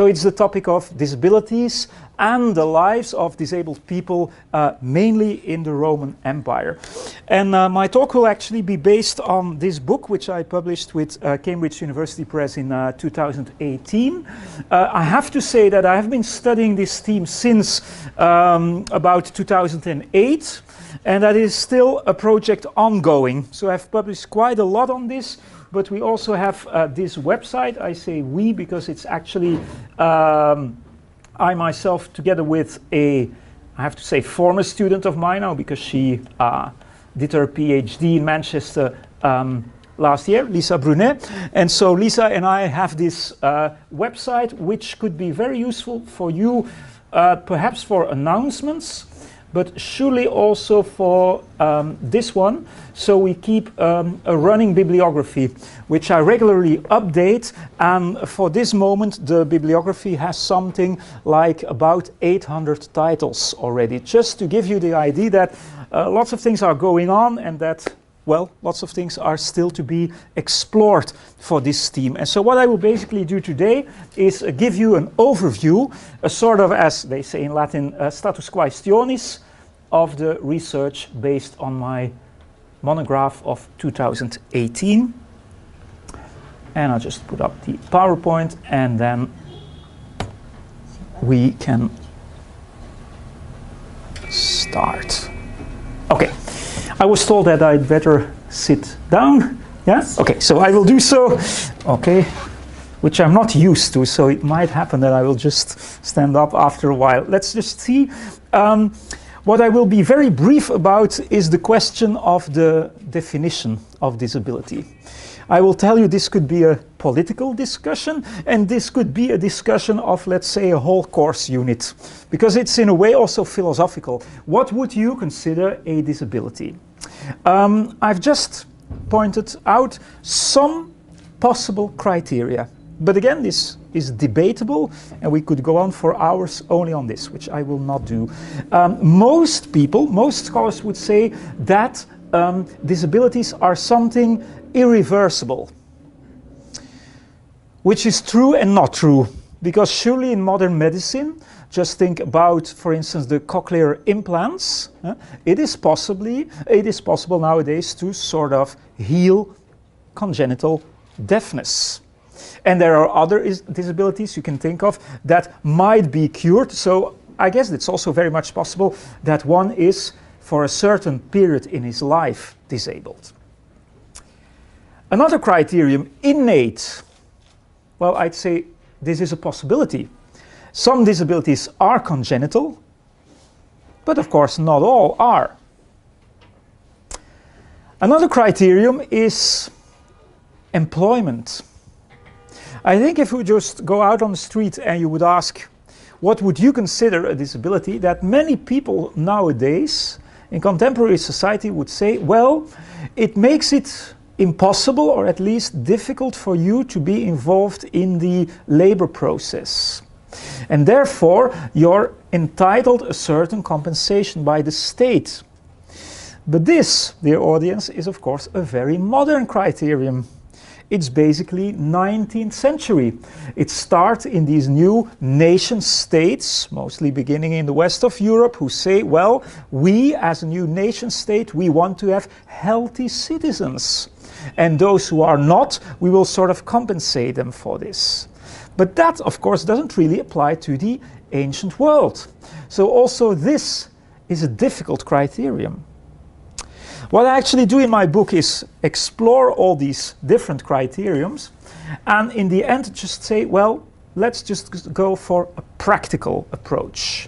So it's the topic of disabilities and the lives of disabled people, mainly in the Roman Empire. And my talk will actually be based on this book, which I published with Cambridge University Press in 2018. I have to say that I have been studying this theme since about 2008, and that is still a project ongoing. So I've published quite a lot on this, but we also have this website. I say we because it's actually I myself, together with I have to say, former student of mine now, because she did her PhD in Manchester last year, Lisa Brunet. And so Lisa and I have this website, which could be very useful for you, perhaps for announcements, but surely also for this one. So we keep a running bibliography, which I regularly update. And for this moment, the bibliography has something like about 800 titles already, just to give you the idea that lots of things are going on and that, well, lots of things are still to be explored for this theme. And so what I will basically do today is give you an overview, a sort of, as they say in Latin, status quaestionis of the research based on my monograph of 2018. And I'll just put up the PowerPoint and then we can start. Okay. I was told that I'd better sit down. Yes? Okay, so I will do so. Okay, which I'm not used to, so it might happen that I will just stand up after a while. Let's just see. What I will be very brief about is the question of the definition of disability. I will tell you this could be a political discussion, and this could be a discussion of, let's say, a whole course unit, because it's in a way also philosophical. What would you consider a disability? I've just pointed out some possible criteria, but again, this is debatable, and we could go on for hours only on this, which I will not do. Most scholars would say that disabilities are something irreversible, which is true and not true, because surely in modern medicine, just think about, for instance, the cochlear implants. It is possible nowadays to sort of heal congenital deafness. And there are other disabilities you can think of that might be cured. So I guess it's also very much possible that one is, for a certain period in his life, disabled. Another criterion, innate. Well, I'd say this is a possibility. Some disabilities are congenital, but of course not all are. Another criterion is employment. I think if we just go out on the street and you would ask, what would you consider a disability, that many people nowadays in contemporary society would say, well, it makes it impossible or at least difficult for you to be involved in the labor process. And therefore, you're entitled a certain compensation by the state. But this, dear audience, is of course a very modern criterion. It's basically 19th century. It starts in these new nation states, mostly beginning in the west of Europe, who say, well, we as a new nation state, we want to have healthy citizens. And those who are not, we will sort of compensate them for this. But that, of course, doesn't really apply to the ancient world. So also this is a difficult criterion. What I actually do in my book is explore all these different criterions and in the end just say, well, let's just go for a practical approach.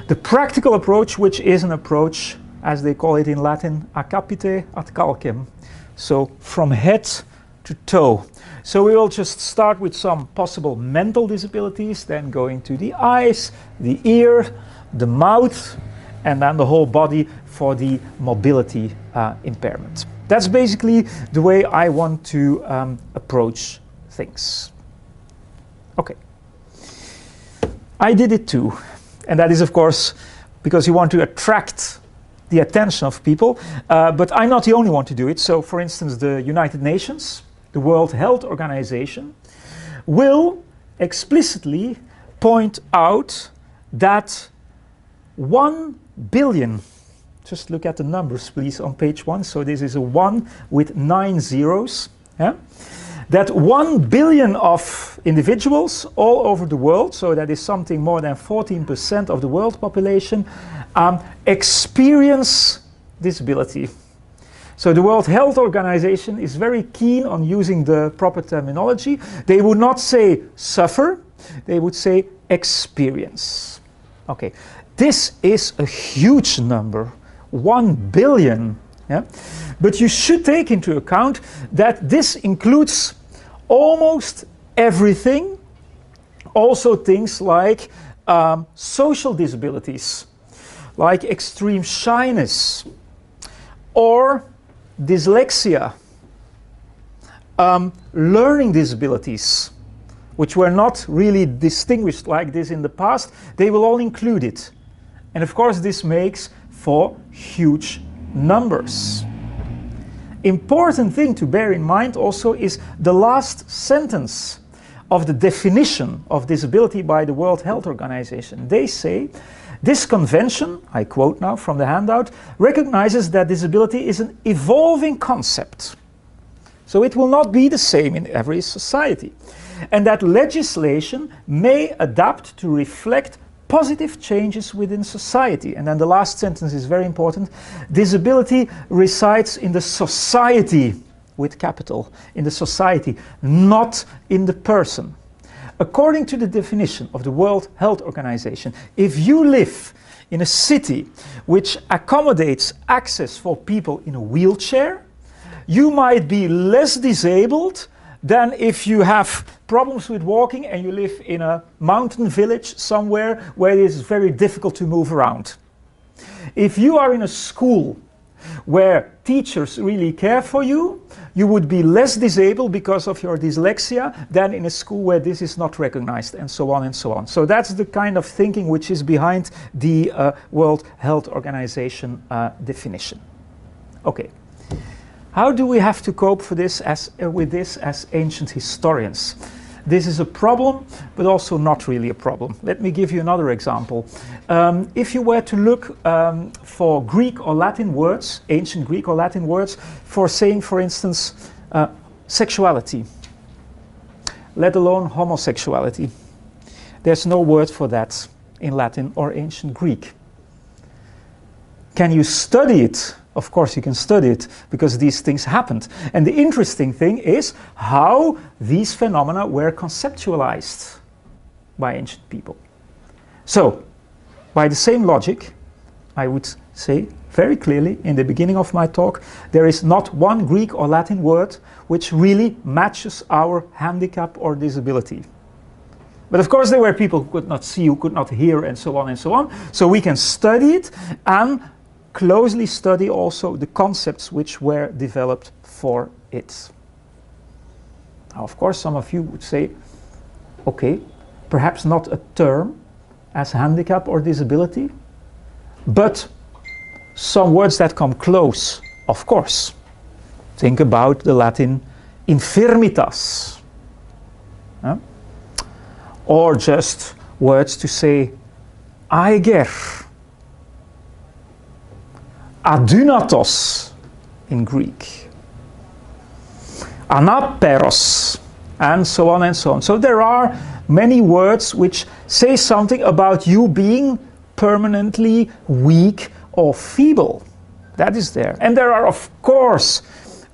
The practical approach, which is an approach, as they call it in Latin, a capite ad calcem, so from head to toe. So we will just start with some possible mental disabilities, then going to the eyes, the ear, the mouth, and then the whole body for the mobility impairment. That's basically the way I want to approach things. Okay. I did it too. And that is, of course, because you want to attract the attention of people. But I'm not the only one to do it. So, for instance, the United Nations, the World Health Organization, will explicitly point out that 1 billion, just look at the numbers please on page 1, so this is a 1 with 9 zeros, yeah? That 1 billion of individuals all over the world, so that is something more than 14% of the world population, experience disability. So the World Health Organization is very keen on using the proper terminology. They would not say suffer, they would say experience. Okay, this is a huge number, 1 billion. Yeah? But you should take into account that this includes almost everything, also things like social disabilities, like extreme shyness, or dyslexia, learning disabilities, which were not really distinguished like this in the past. They will all include it. And of course this makes for huge numbers. Important thing to bear in mind also is the last sentence of the definition of disability by the World Health Organization. They say, this convention, I quote now from the handout, recognizes that disability is an evolving concept. So it will not be the same in every society. And that legislation may adapt to reflect positive changes within society. And then the last sentence is very important. Disability resides in the society, with capital, in the society, not in the person. According to the definition of the World Health Organization, if you live in a city which accommodates access for people in a wheelchair, you might be less disabled than if you have problems with walking and you live in a mountain village somewhere where it is very difficult to move around. If you are in a school where teachers really care for you, you would be less disabled because of your dyslexia than in a school where this is not recognized, and so on and so on. So that's the kind of thinking which is behind the World Health Organization definition. Okay. How do we have to cope with this as ancient historians? This is a problem, but also not really a problem. Let me give you another example. If you were to look for Greek or Latin words, ancient Greek or Latin words, for saying, for instance, sexuality, let alone homosexuality, there's no word for that in Latin or ancient Greek. Can you study it? Of course you can study it, because these things happened. And the interesting thing is how these phenomena were conceptualized by ancient people. So, by the same logic, I would say very clearly in the beginning of my talk, there is not one Greek or Latin word which really matches our handicap or disability. But of course there were people who could not see, who could not hear, and so on and so on. So we can study it and closely study also the concepts which were developed for it. Now, of course, some of you would say, okay, perhaps not a term as handicap or disability, but some words that come close, of course. Think about the Latin infirmitas, or just words to say aiger, adunatos in Greek, anaperos, and so on and so on. So there are many words which say something about you being permanently weak or feeble. That is there. And there are, of course,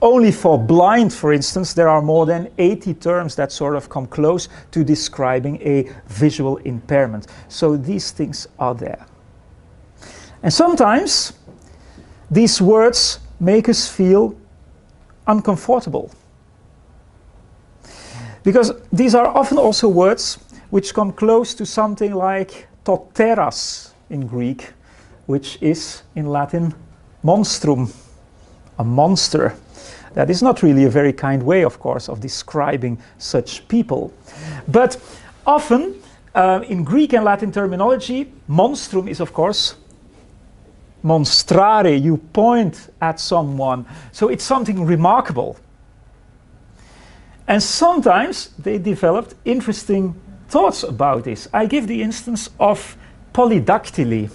only for blind, for instance, there are more than 80 terms that sort of come close to describing a visual impairment. So these things are there. And sometimes these words make us feel uncomfortable, because these are often also words which come close to something like toteras in Greek, which is in Latin monstrum, a monster. That is not really a very kind way, of course, of describing such people. But often in Greek and Latin terminology, monstrum is, of course, monstrare, you point at someone. So it's something remarkable. And sometimes they developed interesting thoughts about this. I give the instance of polydactyly.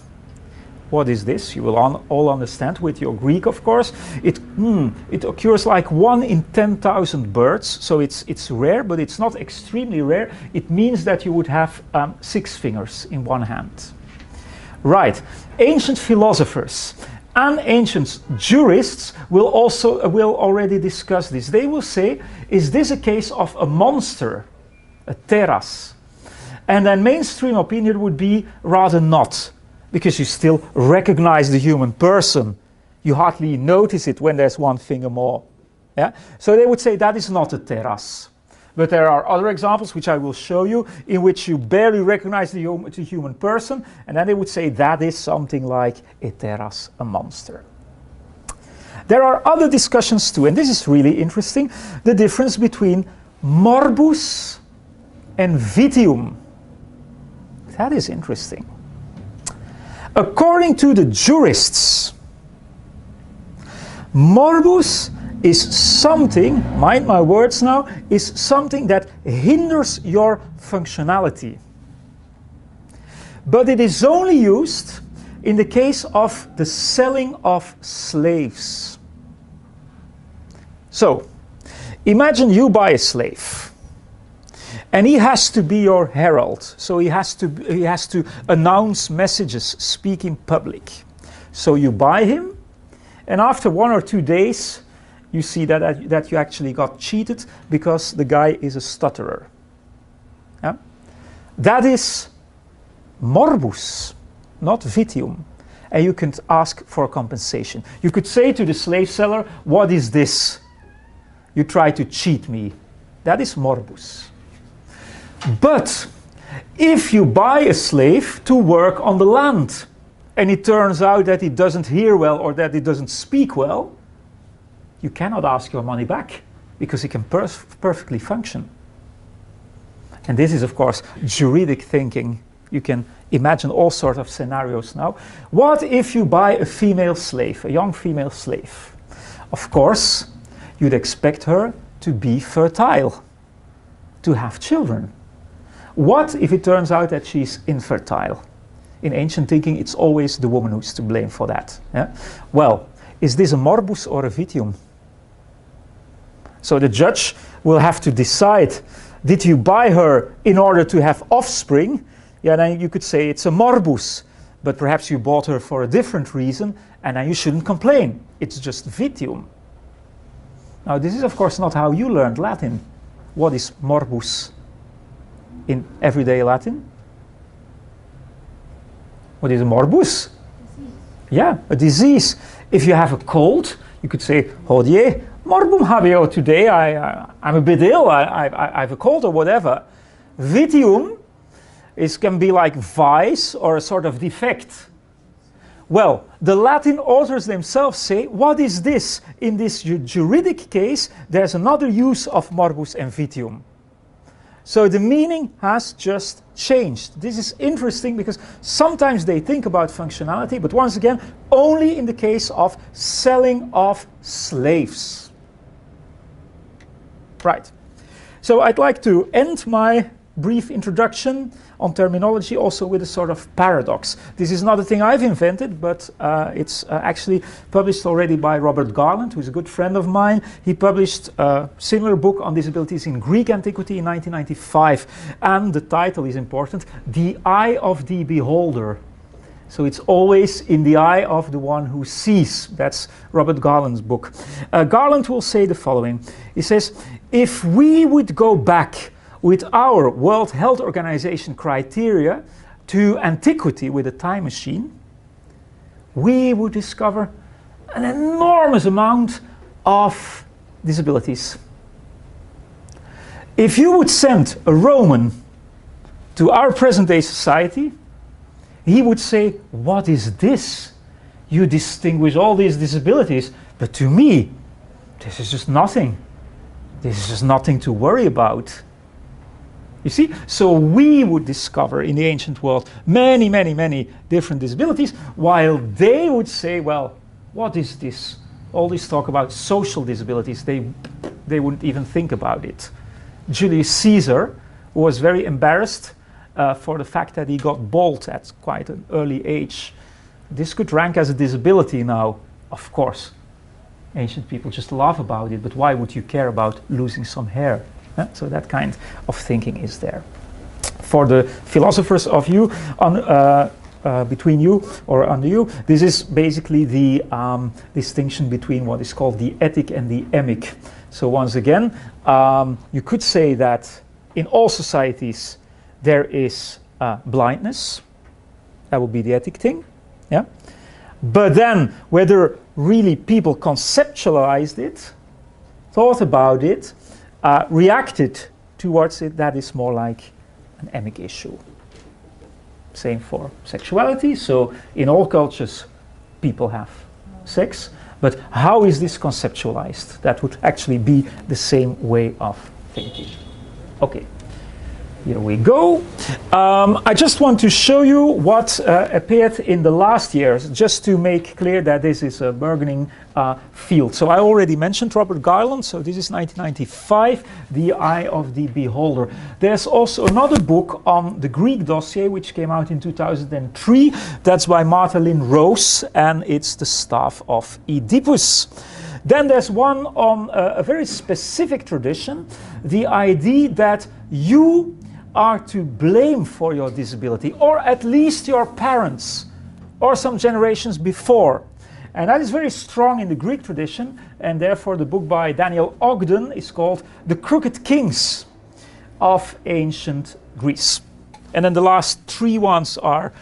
What is this? You will all understand with your Greek, of course. It occurs like 1 in 10,000 birds, so it's rare, but it's not extremely rare. It means that you would have 6 fingers in one hand. Right. Ancient philosophers and ancient jurists will already discuss this. They will say, is this a case of a monster, a teras? And then mainstream opinion would be rather not, because you still recognize the human person. You hardly notice it when there's 1 finger more. Yeah? So they would say that is not a teras. But there are other examples which I will show you in which you barely recognize the human person, and then they would say that is something like a teras, a monster. There are other discussions too, and this is really interesting, the difference between morbus and vitium. That is interesting. According to the jurists, morbus is something, mind my words now, is something that hinders your functionality. But it is only used in the case of the selling of slaves. So, imagine you buy a slave, and he has to be your herald. So he has to announce messages, speak in public. So you buy him, and after 1 or 2 days, you see that you actually got cheated because the guy is a stutterer. Yeah? That is morbus, not vitium. And you can ask for compensation. You could say to the slave seller, what is this? You try to cheat me. That is morbus. But if you buy a slave to work on the land, and it turns out that he doesn't hear well or that he doesn't speak well, you cannot ask your money back because he can perfectly function. And this is, of course, juridic thinking. You can imagine all sorts of scenarios now. What if you buy a female slave, a young female slave? Of course, you'd expect her to be fertile, to have children. What if it turns out that she's infertile? In ancient thinking, it's always the woman who's to blame for that. Yeah? Well, is this a morbus or a vitium? So the judge will have to decide, did you buy her in order to have offspring? Yeah, then you could say it's a morbus, but perhaps you bought her for a different reason, and then you shouldn't complain. It's just vitium. Now, this is of course not how you learned Latin. What is morbus in everyday Latin? What is a morbus? Yeah, a disease. If you have a cold, you could say, hodie, morbum habeo, today I'm a bit ill, I have a cold or whatever. Vitium can be like vice or a sort of defect. Well, the Latin authors themselves say, what is this? In this juridic case, there's another use of morbus and vitium. So the meaning has just changed. This is interesting because sometimes they think about functionality, but once again, only in the case of selling of slaves. Right. So I'd like to end my brief introduction on terminology also with a sort of paradox. This is not a thing I've invented, but it's actually published already by Robert Garland, who's a good friend of mine. He published a similar book on disabilities in Greek antiquity in 1995, and the title is important, The Eye of the Beholder. So it's always in the eye of the one who sees. That's Robert Garland's book. Garland will say the following. He says, if we would go back with our World Health Organization criteria to antiquity with a time machine, we would discover an enormous amount of disabilities. If you would send a Roman to our present-day society, he would say, what is this? You distinguish all these disabilities, but to me, this is just nothing. This is just nothing to worry about. You see, so we would discover in the ancient world many, many, many different disabilities, while they would say, well, what is this? All this talk about social disabilities, they wouldn't even think about it. Julius Caesar who was very embarrassed for the fact that he got bald at quite an early age. This could rank as a disability now, of course. Ancient people just laugh about it, but why would you care about losing some hair? So that kind of thinking is there. For the philosophers of you, between you or under you, this is basically the distinction between what is called the ethic and the emic. So once again, you could say that in all societies there is blindness. That would be the ethic thing. Yeah. But then whether really people conceptualized it, thought about it, reacted towards it, that is more like an emic issue. Same for sexuality. So in all cultures people have sex, but how is this conceptualized? That would actually be the same way of thinking. Okay. Here we go. I just want to show you what appeared in the last years, just to make clear that this is a burgeoning field. So I already mentioned Robert Garland, so this is 1995, The Eye of the Beholder. There's also another book on the Greek dossier, which came out in 2003. That's by Martha Lynn Rose, and it's the staff of Oedipus. Then there's one on a very specific tradition, the idea that you are to blame for your disability, or at least your parents, or some generations before. And that is very strong in the Greek tradition, and therefore the book by Daniel Ogden is called The Crooked Kings of Ancient Greece. And then the last three ones are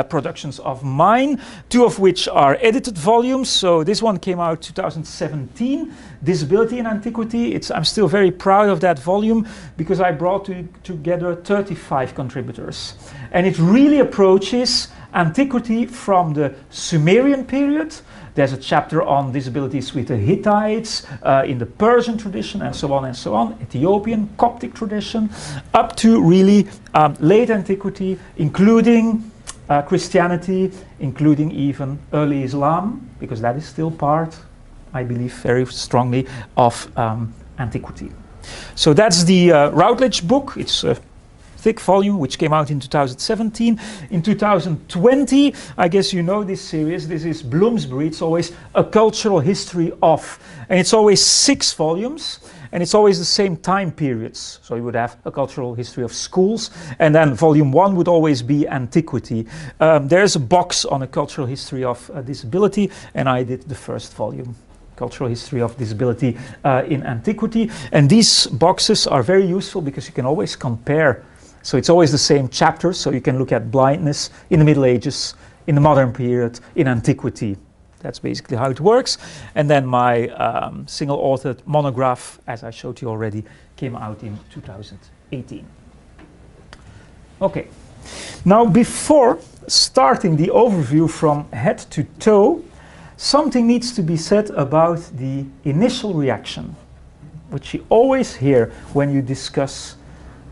productions of mine, two of which are edited volumes. So this one came out 2017, Disability in Antiquity. I'm still very proud of that volume because I brought together 35 contributors. And it really approaches antiquity from the Sumerian period. There's a chapter on disabilities with the Hittites, in the Persian tradition, and so on, Ethiopian, Coptic tradition, up to really late antiquity, including Christianity, including even early Islam, because that is still part, I believe, very strongly of antiquity. So that's the Routledge book. It's a thick volume which came out in 2017. In 2020, I guess you know this series. This is Bloomsbury. It's always a cultural history of, and it's always 6 volumes. And it's always the same time periods. So you would have a cultural history of schools, and then volume 1 would always be antiquity. There's a box on a cultural history of disability, and I did the first volume, cultural history of disability in antiquity. And these boxes are very useful because you can always compare. So it's always the same chapters, so you can look at blindness in the Middle Ages, in the modern period, in antiquity. That's basically how it works. And then my single-authored monograph, as I showed you already, came out in 2018. Okay. Now, before starting the overview from head to toe, something needs to be said about the initial reaction, which you always hear when you discuss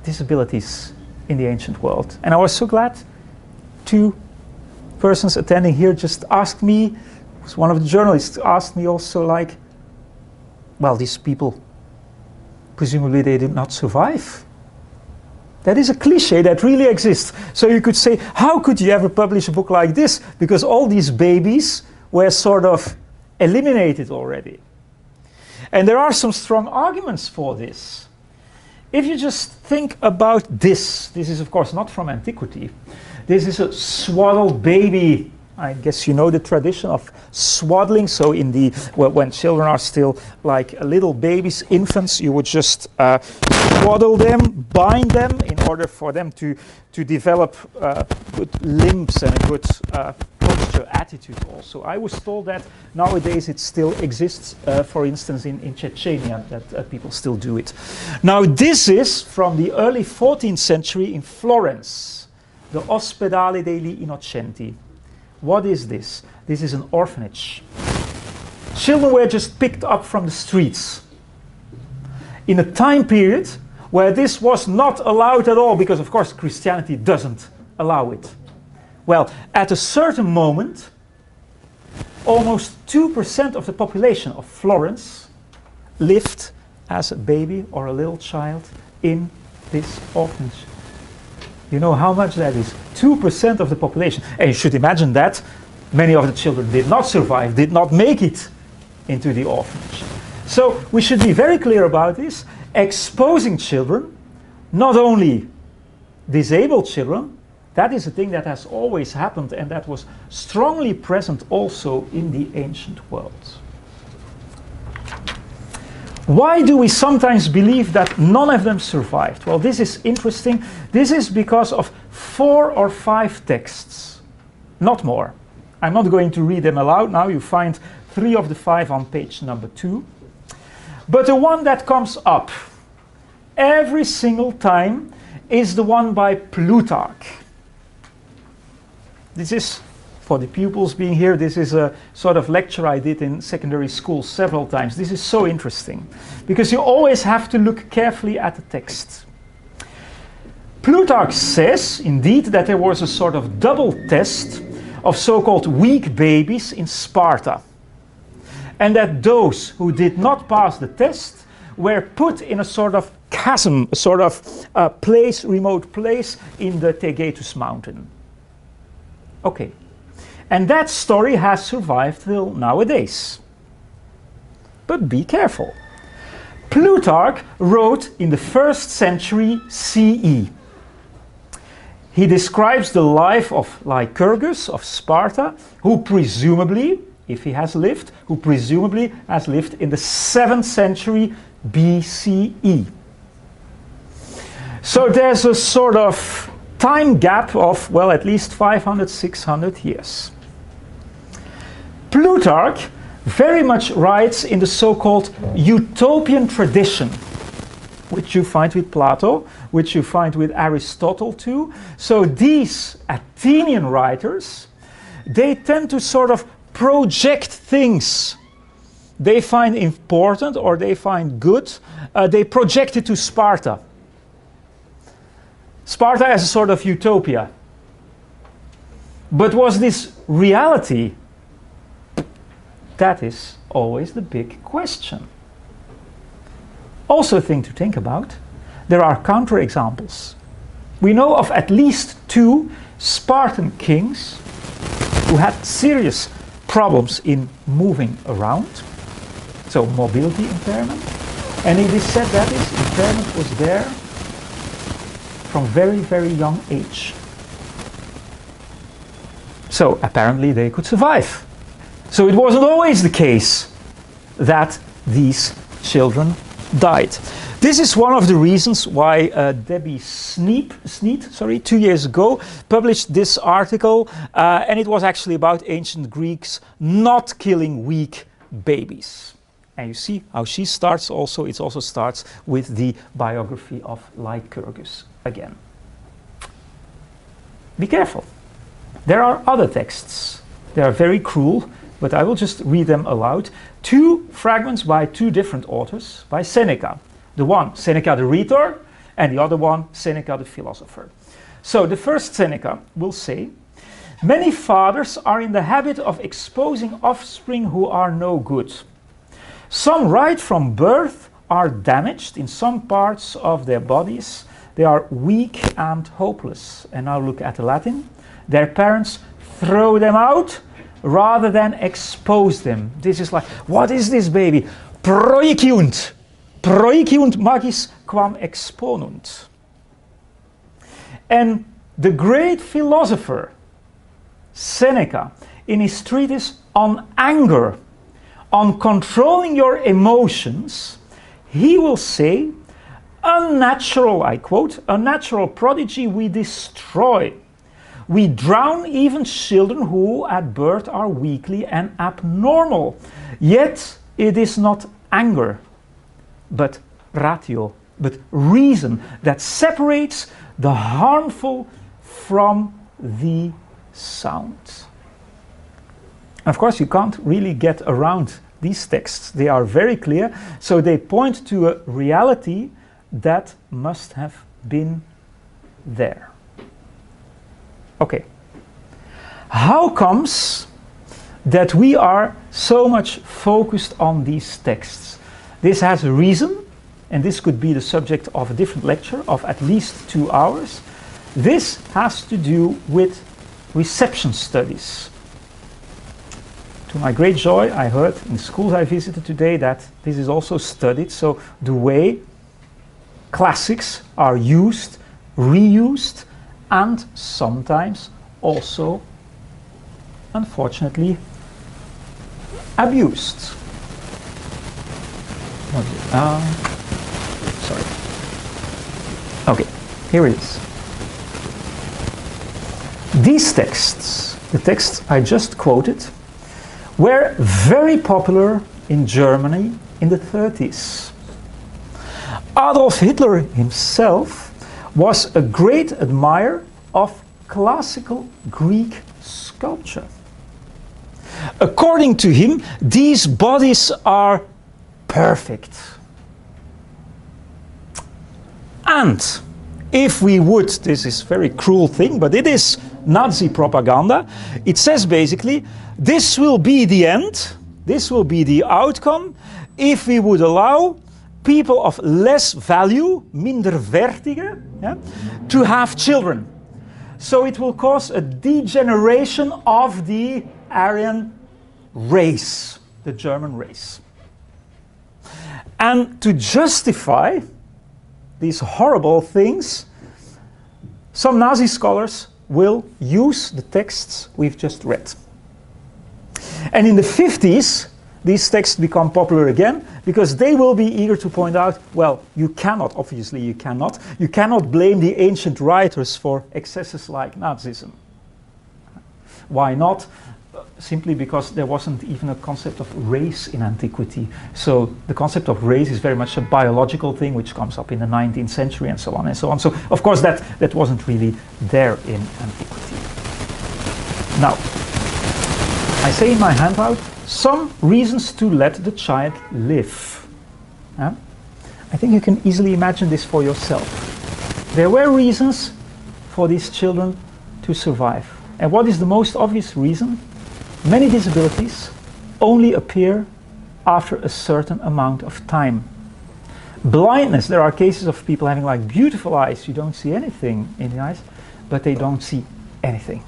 disabilities in the ancient world. And I was so glad 2 persons attending here just asked me. One of the journalists asked me also, like, well, these people, presumably they did not survive. That is a cliche that really exists. So you could say, how could you ever publish a book like this? Because all these babies were sort of eliminated already. And there are some strong arguments for this. If you just think about this is of course not from antiquity. This is a swaddled baby. I guess you know the tradition of swaddling. So in the when children are still like little babies, infants, you would just swaddle them, bind them in order for them to develop good limbs and a good posture, attitude also. I was told that nowadays it still exists, for instance in Chechnya, that people still do it. Now this is from the early 14th century in Florence, the Ospedale degli Innocenti. What is this? This is an orphanage. Children were just picked up from the streets in a time period where this was not allowed at all, because of course Christianity doesn't allow it. Well, at a certain moment, almost 2% of the population of Florence lived as a baby or a little child in this orphanage. You know how much that is? 2% of the population. And you should imagine that many of the children did not survive, did not make it into the orphanage. So we should be very clear about this. Exposing children, not only disabled children, that is a thing that has always happened and that was strongly present also in the ancient world. Why do we sometimes believe that none of them survived? Well, this is interesting. This is because of 4 or 5 texts, not more. I'm not going to read them aloud now. You find 3 of the 5 on page number 2. But the one that comes up every single time is the one by Plutarch. This is, for the pupils being here, this is a sort of lecture I did in secondary school several times. This is so interesting, because you always have to look carefully at the text. Plutarch says, indeed, that there was a sort of double test of so-called weak babies in Sparta, and that those who did not pass the test were put in a sort of chasm, a sort of place, remote place in the Taygetus mountain. Okay, and that story has survived till nowadays. But be careful. Plutarch wrote in the 1st century CE. He describes the life of Lycurgus of Sparta, who presumably, if he has lived, who presumably has lived in the 7th century BCE. So there's a sort of time gap of, well, at least 500, 600 years. Plutarch very much writes in the so-called utopian tradition, which you find with Plato, which you find with Aristotle too. So these Athenian writers, they tend to sort of project things they find important or they find good. They project it to Sparta. Sparta as a sort of utopia. But was this reality? That is always the big question. Also a thing to think about, there are counterexamples. We know of at least 2 Spartan kings who had serious problems in moving around, so mobility impairment, and it is said that this impairment was there from very, very young age. So apparently they could survive. So it wasn't always the case that these children died. This is one of the reasons why Debbie Sneed, 2 years ago, published this article, and it was actually about ancient Greeks not killing weak babies. And you see how she starts also, it also starts with the biography of Lycurgus again. Be careful. There are other texts. They are very cruel, but I will just read them aloud. 2 fragments by 2 different authors, by Seneca. The one, Seneca the rhetor, and the other one, Seneca the philosopher. So the first Seneca will say, many fathers are in the habit of exposing offspring who are no good. Some right from birth are damaged in some parts of their bodies. They are weak and hopeless. And now look at the Latin. Their parents throw them out rather than expose them. This is like, what is this baby? Proiciunt. Proiciunt magis quam exponunt. And the great philosopher Seneca, in his treatise on anger, on controlling your emotions, he will say, unnatural, I quote, unnatural prodigy we destroy. We drown even children who at birth are weakly and abnormal. Yet it is not anger, but ratio, but reason that separates the harmful from the sound. Of course, you can't really get around these texts. They are very clear, so they point to a reality that must have been there. Okay. How comes that we are so much focused on these texts? This has a reason, and this could be the subject of a different lecture of at least 2 hours. This has to do with reception studies. To my great joy, I heard in the schools I visited today that this is also studied. So the way classics are used, reused, and sometimes also, unfortunately, abused. Sorry. Okay, here it is. These texts, the texts I just quoted, were very popular in Germany in the 30s. Adolf Hitler himself was a great admirer of classical Greek sculpture. According to him, these bodies are perfect. And if we would, this is a very cruel thing, but it is Nazi propaganda, it says basically, this will be the end, this will be the outcome, if we would allow people of less value, minderwertige, yeah, to have children. So it will cause a degeneration of the Aryan race, the German race. And to justify these horrible things, some Nazi scholars will use the texts we've just read. And in the 50s, these texts become popular again because they will be eager to point out, well, you cannot blame the ancient writers for excesses like Nazism. Why not? Simply because there wasn't even a concept of race in antiquity. So the concept of race is very much a biological thing which comes up in the 19th century and so on and so on. So of course that wasn't really there in antiquity. Now, I say in my handout, some reasons to let the child live. I think you can easily imagine this for yourself. There were reasons for these children to survive. And what is the most obvious reason? Many disabilities only appear after a certain amount of time. Blindness, there are cases of people having like beautiful eyes, you don't see anything in the eyes, but they don't see anything.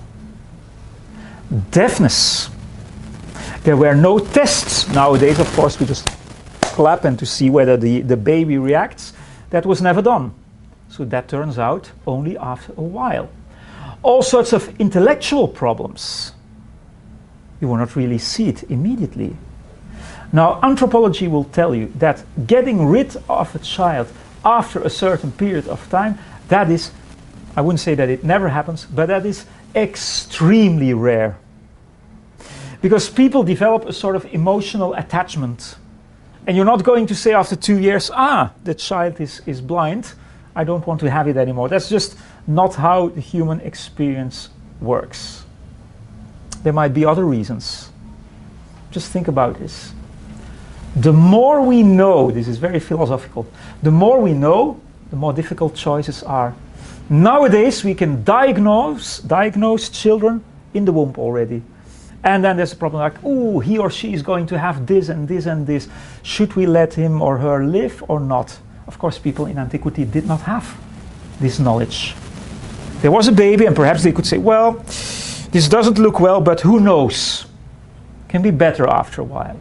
Deafness, there were no tests. Nowadays, of course, we just clap and to see whether the baby reacts. That was never done. So that turns out only after a while. All sorts of intellectual problems. You will not really see it immediately. Now, anthropology will tell you that getting rid of a child after a certain period of time, that is, I wouldn't say that it never happens, but that is extremely rare. Because people develop a sort of emotional attachment. And you're not going to say after 2 years, the child is blind, I don't want to have it anymore. That's just not how the human experience works. There might be other reasons. Just think about this. The more we know, this is very philosophical, the more we know, the more difficult choices are. Nowadays we can diagnose children in the womb already. And then there's a problem like, he or she is going to have this and this and this. Should we let him or her live or not? Of course, people in antiquity did not have this knowledge. There was a baby and perhaps they could say, well, this doesn't look well, but who knows? Can be better after a while.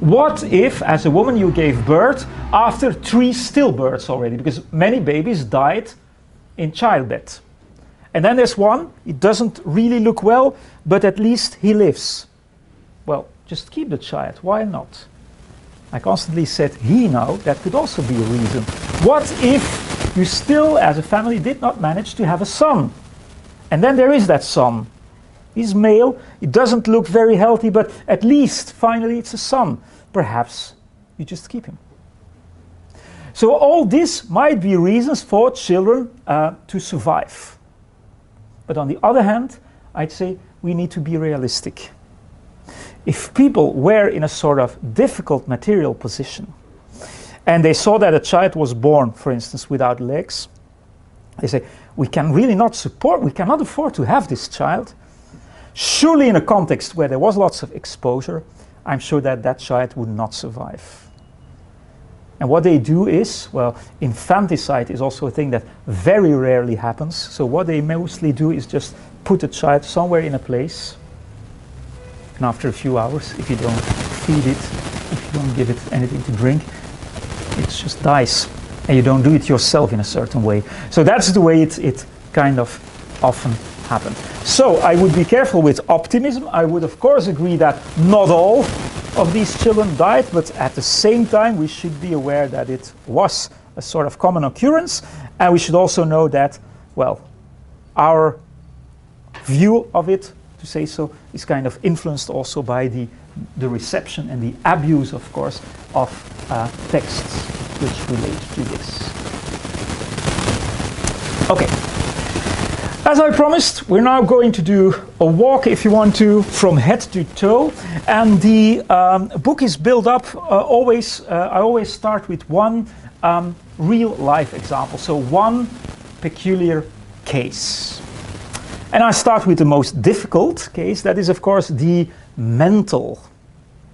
What if, as a woman, you gave birth after 3 stillbirths already? Because many babies died in childbed. And then there's one, it doesn't really look well, but at least he lives. Well, just keep the child, why not? I constantly said he now, that could also be a reason. What if you still, as a family, did not manage to have a son? And then there is that son. He's male, it doesn't look very healthy, but at least, finally, it's a son. Perhaps you just keep him. So all this might be reasons for children to survive. But on the other hand, I'd say we need to be realistic. If people were in a sort of difficult material position, and they saw that a child was born, for instance, without legs, they say, we cannot afford to have this child. Surely in a context where there was lots of exposure, I'm sure that that child would not survive. And what they do is, well, infanticide is also a thing that very rarely happens. So what they mostly do is just put a child somewhere in a place, and after a few hours, if you don't feed it, if you don't give it anything to drink, it just dies. And you don't do it yourself in a certain way. So that's the way it kind of often happened. So I would be careful with optimism. I would of course agree that not all of these children died, but at the same time we should be aware that it was a sort of common occurrence, and we should also know that, well, our view of it, to say so, is kind of influenced also by the reception and the abuse, of course, of texts which relate to this. Okay. As I promised, we're now going to do a walk, if you want to, from head to toe. And the book is built up I always start with one real life example, so one peculiar case. And I start with the most difficult case, that is of course the mental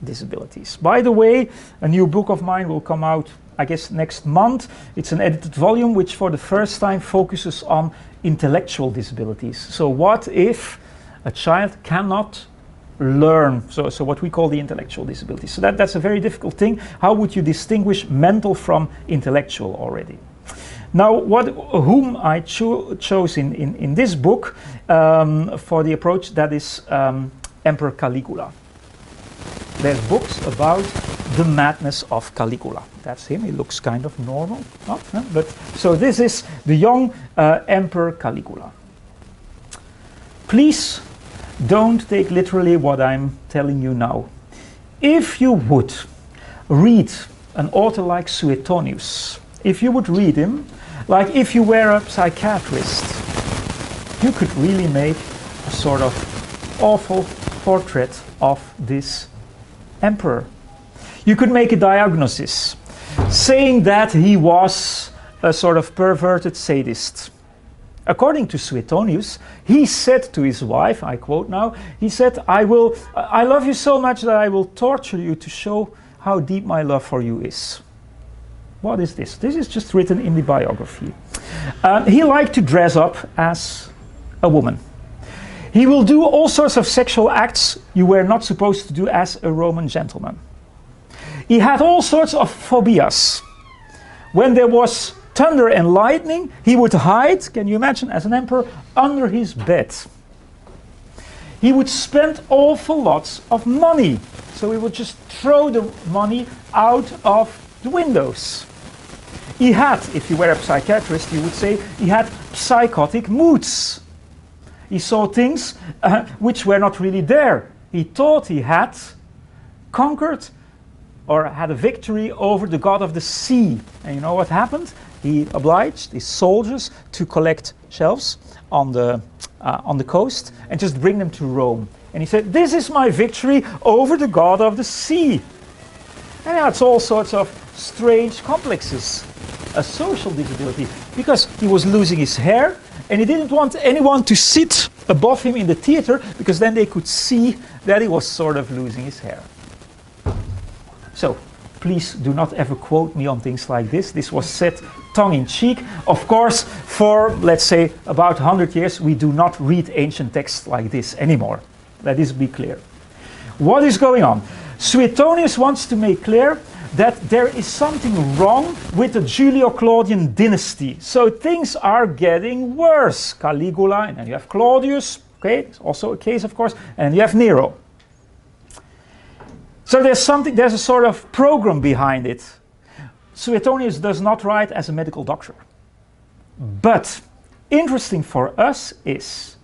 disabilities. By the way, a new book of mine will come out, I guess, next month. It's an edited volume which for the first time focuses on intellectual disabilities. So what if a child cannot learn, so what we call the intellectual disabilities. So that's a very difficult thing. How would you distinguish mental from intellectual already? Now, whom I chose in this book for the approach, that is Emperor Caligula. There's books about the madness of Caligula. That's him. He looks kind of normal, not? But so this is the young Emperor Caligula. Please don't take literally what I'm telling you now. If you would read an author like Suetonius, if you would read him, like if you were a psychiatrist, you could really make a sort of awful portrait of this emperor. You could make a diagnosis saying that he was a sort of perverted sadist. According to Suetonius, he said to his wife, I quote now, he said, I love you so much that I will torture you to show how deep my love for you is. What is this? This is just written in the biography. He liked to dress up as a woman. He will do all sorts of sexual acts you were not supposed to do as a Roman gentleman. He had all sorts of phobias. When there was thunder and lightning, he would hide, can you imagine, as an emperor, under his bed. He would spend awful lots of money. So he would just throw the money out of the windows. He had, if you were a psychiatrist, you would say, he had psychotic moods. He saw things which were not really there. He thought he had conquered or had a victory over the god of the sea. And you know what happened? He obliged his soldiers to collect shells on the coast and just bring them to Rome. And he said, this is my victory over the god of the sea. And that's all sorts of strange complexes. A social disability, because he was losing his hair and he didn't want anyone to sit above him in the theater, because then they could see that he was sort of losing his hair. So please do not ever quote me on things like this. This was said tongue-in-cheek. Of course, for, let's say, about 100 years, we do not read ancient texts like this anymore. Let this be clear. What is going on? Suetonius wants to make clear that there is something wrong with the Julio-Claudian dynasty. So things are getting worse. Caligula, and then you have Claudius, okay, it's also a case, of course, and you have Nero. So there's a sort of program behind it. Suetonius does not write as a medical doctor. But interesting for us is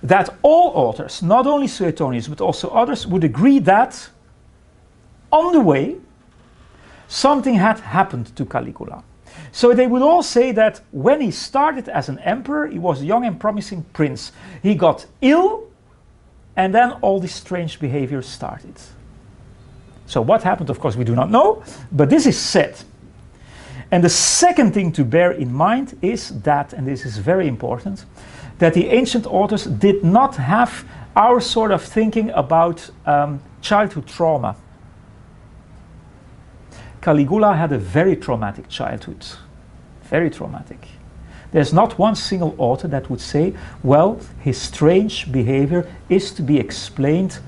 that all authors, not only Suetonius, but also others, would agree that on the way, something had happened to Caligula. So they would all say that when he started as an emperor, he was a young and promising prince. He got ill, and then all this strange behavior started. So what happened, of course, we do not know, but this is said. And the second thing to bear in mind is that, and this is very important, that the ancient authors did not have our sort of thinking about childhood trauma. Caligula had a very traumatic childhood. Very traumatic. There's not one single author that would say, well, his strange behavior is to be explained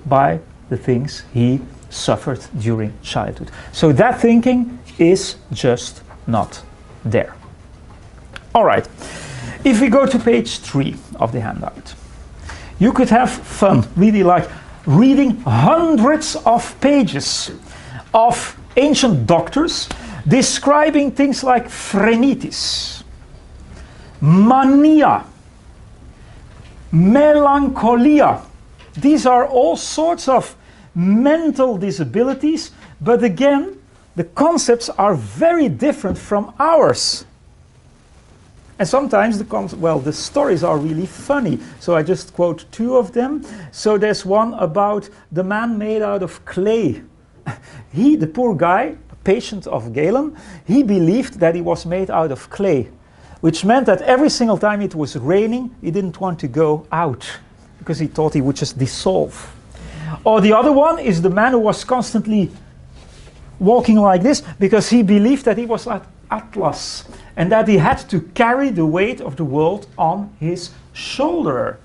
by the things he suffered during childhood. So that thinking is just not there. All right. If we go to page 3 of the handout, you could have fun, really like reading hundreds of pages of ancient doctors describing things like phrenitis, mania, melancholia. These are all sorts of mental disabilities, but again, the concepts are very different from ours. And sometimes the stories are really funny. So I just quote 2 of them. So there's one about the man made out of clay. He, the poor guy, a patient of Galen, he believed that he was made out of clay, which meant that every single time it was raining, he didn't want to go out because he thought he would just dissolve. Or the other one is the man who was constantly walking like this because he believed that he was like Atlas and that he had to carry the weight of the world on his shoulder.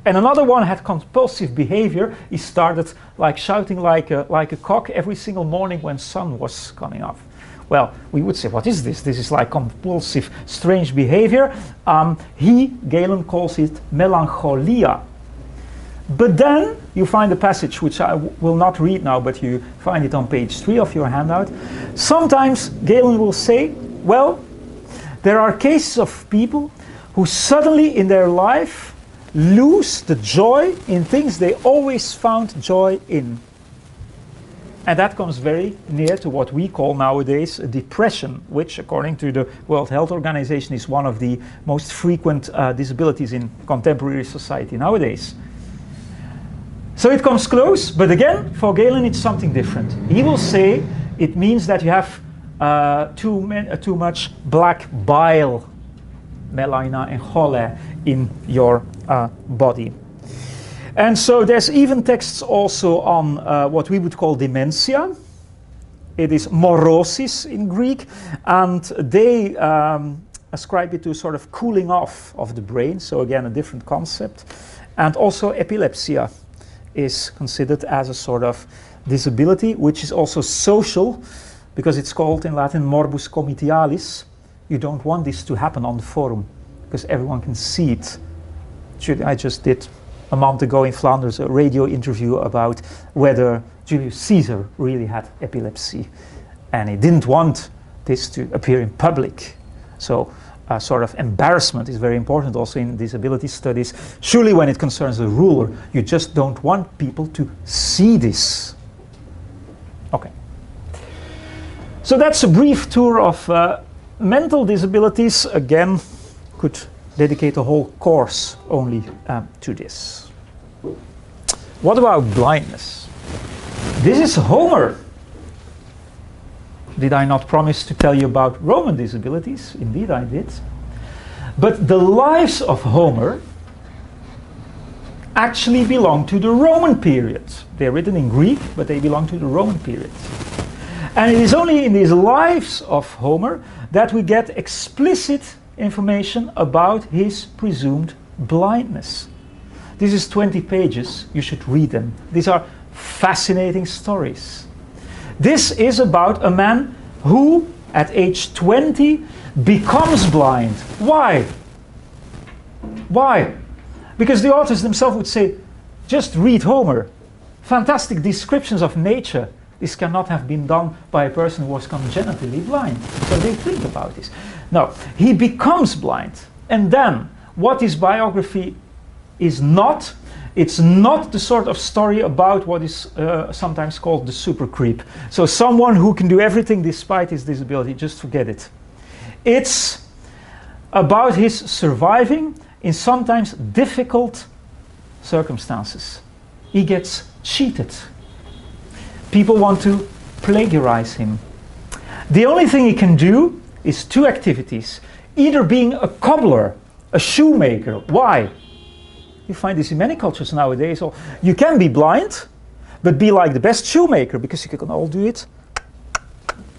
And another one had compulsive behavior. He started like shouting like a cock every single morning when sun was coming up. Well, we would say, what is this? This is like compulsive, strange behavior. Galen calls it melancholia. But then you find a passage which I will not read now, but you find it on page 3 of your handout. Sometimes Galen will say, well, there are cases of people who suddenly in their life lose the joy in things they always found joy in. And that comes very near to what we call nowadays a depression, which according to the World Health Organization is one of the most frequent disabilities in contemporary society nowadays. So it comes close, but again, for Galen it's something different. He will say it means that you have too much black bile, melaina and chole, in your body. And so there's even texts also on what we would call dementia. It is morosis in Greek, and they ascribe it to a sort of cooling off of the brain, so again a different concept. And also epilepsia is considered as a sort of disability, which is also social, because it's called in Latin morbus comitialis. You don't want this to happen on the forum, because everyone can see it. I just did a month ago in Flanders a radio interview about whether Julius Caesar really had epilepsy, and he didn't want this to appear in public. So a sort of embarrassment is very important also in disability studies. Surely when it concerns a ruler, you just don't want people to see this. Okay. So that's a brief tour of mental disabilities. Again, could dedicate a whole course only to this. What about blindness? This is Homer. Did I not promise to tell you about Roman disabilities? Indeed I did. But the lives of Homer actually belong to the Roman period. They're written in Greek, but they belong to the Roman period. And it is only in these lives of Homer that we get explicit information about his presumed blindness. This is 20 pages. You should read them. These are fascinating stories. This is about a man who, at age 20, becomes blind. Why? Why? Because the authors themselves would say, just read Homer. Fantastic descriptions of nature. This cannot have been done by a person who was congenitally blind. So they think about this. No, he becomes blind. And then, what his biography is not, it's not the sort of story about what is sometimes called the super creep. So someone who can do everything despite his disability, just forget it. It's about his surviving in sometimes difficult circumstances. He gets cheated. People want to plagiarize him. The only thing he can do is 2 activities. Either being a cobbler, a shoemaker. Why? You find this in many cultures nowadays. So you can be blind, but be like the best shoemaker, because you can all do it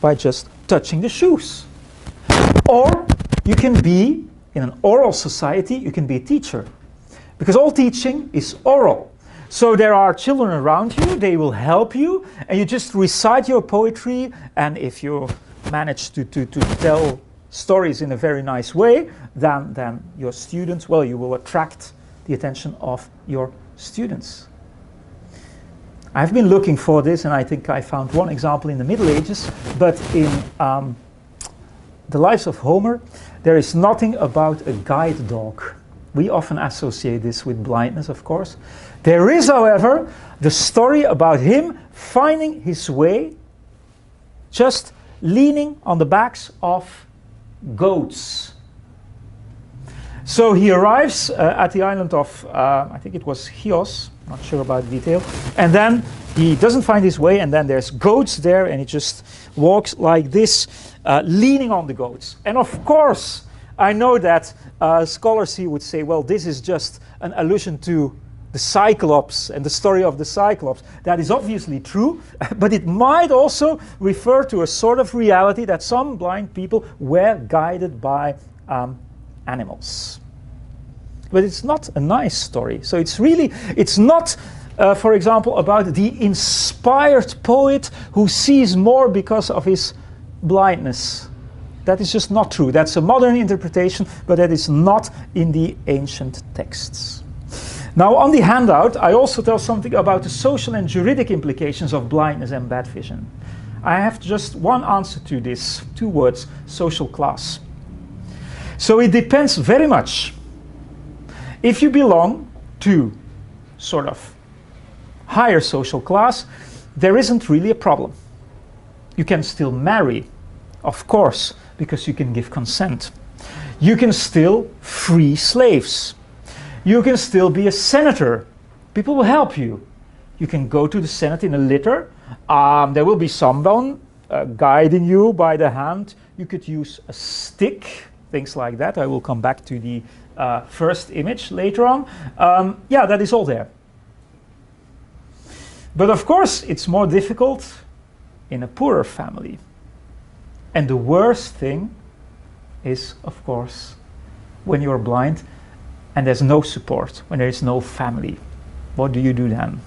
by just touching the shoes. Or you can be, in an oral society, you can be a teacher. Because all teaching is oral. So there are children around you, they will help you, and you just recite your poetry, and if you manage to tell stories in a very nice way, then your students, well, you will attract the attention of your students. I've been looking for this, and I think I found one example in the Middle Ages, but in the Lives of Homer, there is nothing about a guide dog. We often associate this with blindness, of course. There is, however, the story about him finding his way just leaning on the backs of goats. So he arrives at the island of, I think it was Chios, not sure about the detail, and then he doesn't find his way, and then there's goats there, and he just walks like this, leaning on the goats. And of course, I know that scholars here would say, well, this is just an allusion to the Cyclops and the story of the Cyclops. That is obviously true, but it might also refer to a sort of reality that some blind people were guided by animals. But it's not a nice story. So it's not, for example, about the inspired poet who sees more because of his blindness. That is just not true. That's a modern interpretation, but that is not in the ancient texts. Now, on the handout, I also tell something about the social and juridic implications of blindness and bad vision. I have just one answer to this, 2 words, social class. So it depends very much. If you belong to sort of higher social class, there isn't really a problem. You can still marry, of course, because you can give consent. You can still free slaves. You can still be a senator. People will help you. You can go to the Senate in a litter. There will be someone guiding you by the hand. You could use a stick, things like that. I will come back to the first image later on. Yeah, that is all there. But of course, it's more difficult in a poorer family. And the worst thing is, of course, when you're blind and there's no support, when there is no family. What do you do then?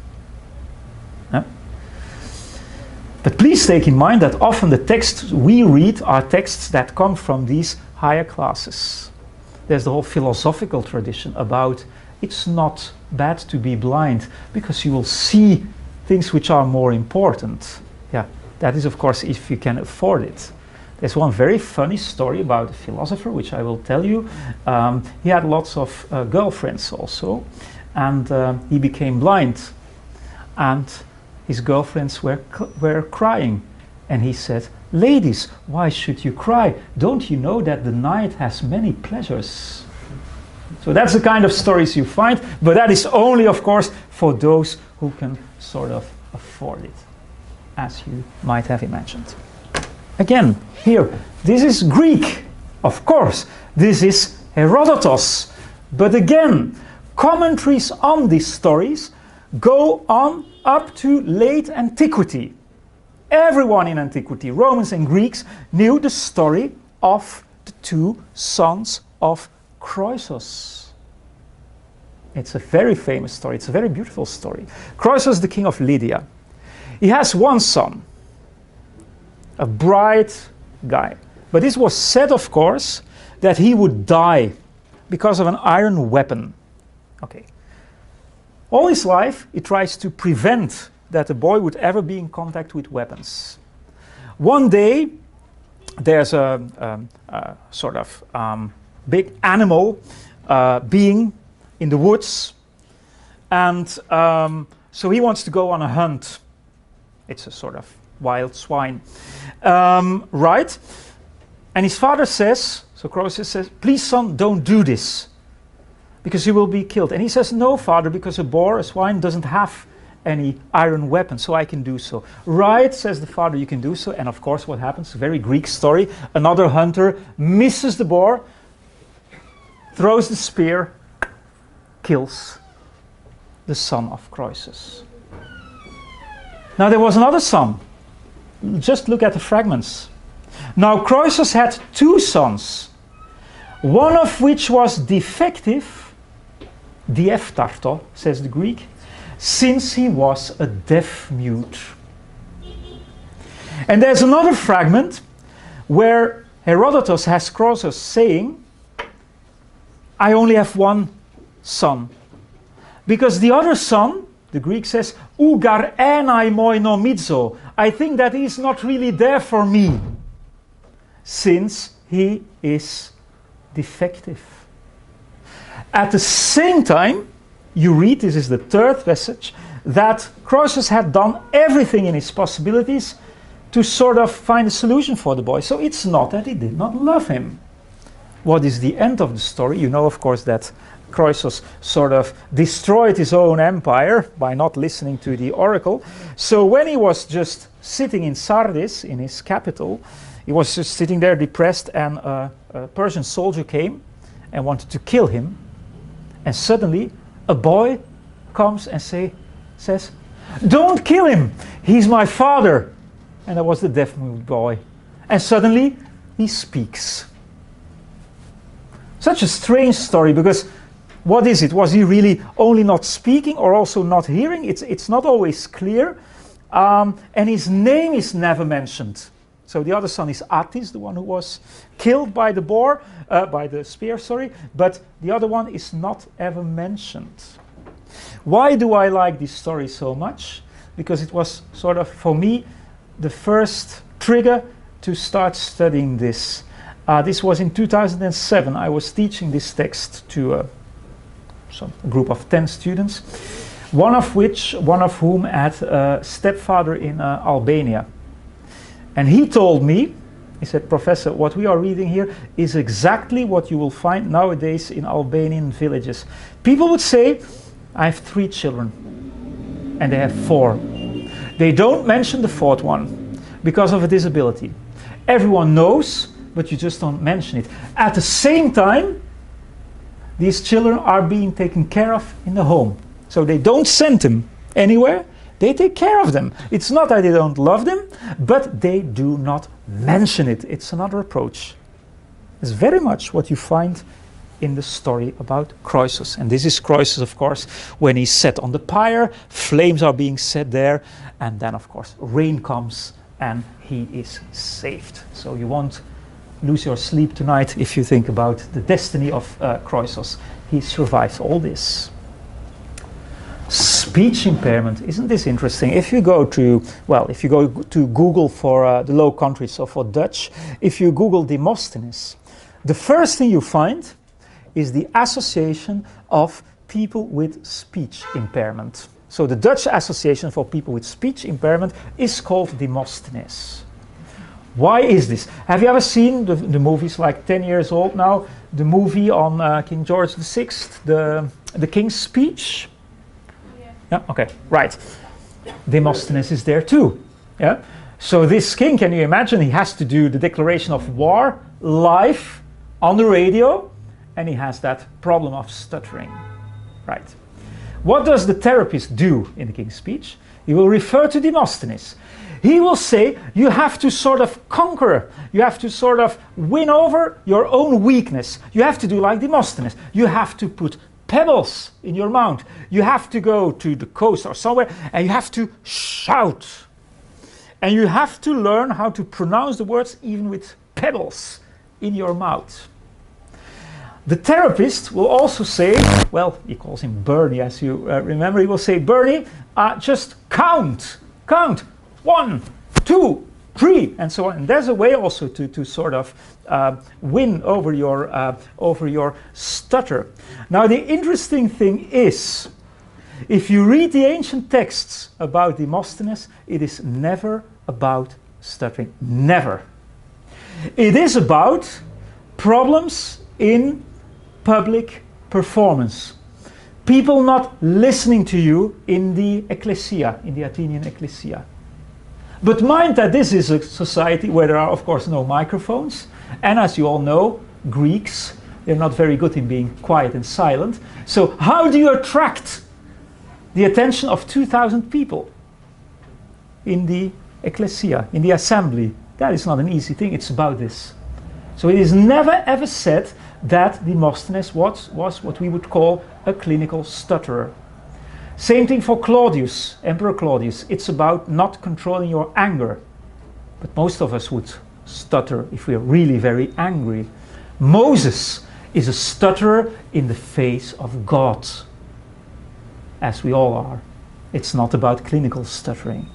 Huh? But please take in mind that often the texts we read are texts that come from these higher classes. There's the whole philosophical tradition about it's not bad to be blind because you will see things which are more important. Yeah, that is, of course, if you can afford it. There's one very funny story about a philosopher, which I will tell you. He had lots of girlfriends also, and he became blind. And his girlfriends were crying. And he said, "Ladies, why should you cry? Don't you know that the night has many pleasures?" So that's the kind of stories you find, but that is only, of course, for those who can sort of afford it, as you might have imagined. Again, here, this is Greek, of course. This is Herodotus. But again, commentaries on these stories go on up to late antiquity. Everyone in antiquity, Romans and Greeks, knew the story of the 2 sons of Croesus. It's a very famous story. It's a very beautiful story. Croesus, the king of Lydia. He has one son, a bright guy. But this was said, of course, that he would die because of an iron weapon. Okay. All his life, he tries to prevent that the boy would ever be in contact with weapons. One day, there's a sort of big animal being in the woods, and so he wants to go on a hunt. It's a sort of wild swine, right? And his father says, so Croesus says, "Please, son, don't do this, because you will be killed." And he says, "No, father, because a boar, a swine, doesn't have any iron weapon, so I can do so." "Right," says the father, "you can do so." And of course, what happens? Very Greek story. Another hunter misses the boar, throws the spear, kills the son of Croesus. Now there was another son, just look at the fragments. Now, Croesus had 2 sons, one of which was defective, dieftarto, says the Greek, since he was a deaf-mute. And there's another fragment where Herodotus has Croesus saying, I only have 1 son. Because the other son, the Greek says, Ugar enai moinomizo, I think that he's not really there for me, since he is defective. At the same time, you read, this is the 3rd passage, that Croesus had done everything in his possibilities to sort of find a solution for the boy. So it's not that he did not love him. What is the end of the story? You know, of course, that Croesus sort of destroyed his own empire by not listening to the oracle. So when he was just sitting in Sardis, in his capital, he was just sitting there depressed, and a Persian soldier came and wanted to kill him. And suddenly a boy comes and says, don't kill him, he's my father. And that was the deaf-mute boy. And suddenly he speaks. Such a strange story, because what is it? Was he really only not speaking or also not hearing? It's not always clear. And his name is never mentioned. So the other son is Attis, the one who was killed by the boar, by the spear, sorry. But the other one is not ever mentioned. Why do I like this story so much? Because it was sort of, for me, the first trigger to start studying this. This was in 2007. I was teaching this text to a group of 10 students, one of whom had a stepfather in Albania. And he told me, he said, Professor, what we are reading here is exactly what you will find nowadays in Albanian villages. People would say, I have 3 children, and they have 4. They don't mention the 4th one because of a disability. Everyone knows, but you just don't mention it. At the same time, these children are being taken care of in the home. So they don't send them anywhere, they take care of them. It's not that they don't love them, but they do not mention it. It's another approach. It's very much what you find in the story about Croesus. And this is Croesus, of course, when he's set on the pyre, flames are being set there, and then, of course, rain comes and he is saved. So you won't lose your sleep tonight if you think about the destiny of Croesus. He survives all this. Speech impairment, isn't this interesting? If you go to, Google for the Low Countries, so for Dutch, if you Google Demosthenes, the first thing you find is the association of people with speech impairment. So the Dutch Association for People with Speech Impairment is called Demosthenes. Why is this? Have you ever seen the movies, like 10 years old now, the movie on King George VI, the King's Speech? Yeah, okay, right. Demosthenes is there too. Yeah. So this king, can you imagine, he has to do the declaration of war live on the radio, and he has that problem of stuttering. Right. What does the therapist do in the King's Speech? He will refer to Demosthenes. He will say, you have to sort of conquer, you have to sort of win over your own weakness. You have to do like Demosthenes. You have to put pebbles in your mouth. You have to go to the coast or somewhere, and you have to shout. And you have to learn how to pronounce the words even with pebbles in your mouth. The therapist will also say, well, he calls him Bernie, as you remember. He will say, Bernie, just count. 1, 2, 3, and so on. And there's a way also to sort of win over your stutter. Now, the interesting thing is, if you read the ancient texts about Demosthenes, it is never about stuttering. Never. It is about problems in public performance. People not listening to you in the ecclesia, in the Athenian ecclesia. But mind that this is a society where there are, of course, no microphones. And as you all know, Greeks, they're not very good in being quiet and silent. So how do you attract the attention of 2,000 people in the ecclesia, in the assembly. That is not an easy thing. It's about this. So it is never ever said that Demosthenes was what we would call a clinical stutterer. Same thing for Claudius, Emperor Claudius. It's about not controlling your anger. But most of us would stutter if we are really very angry. Moses is a stutterer in the face of God, as we all are. It's not about clinical stuttering.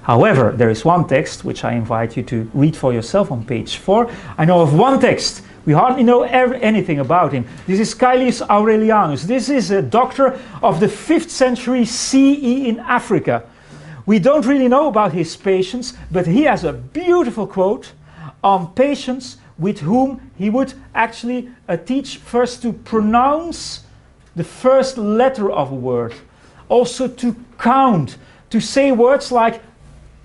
However, there is one text which I invite you to read for yourself on page 4. I know of one text. We hardly know anything about him. This is Caelius Aurelianus. This is a doctor of the 5th century CE in Africa. We don't really know about his patients, but he has a beautiful quote on patients with whom he would actually teach first to pronounce the first letter of a word, also to count, to say words like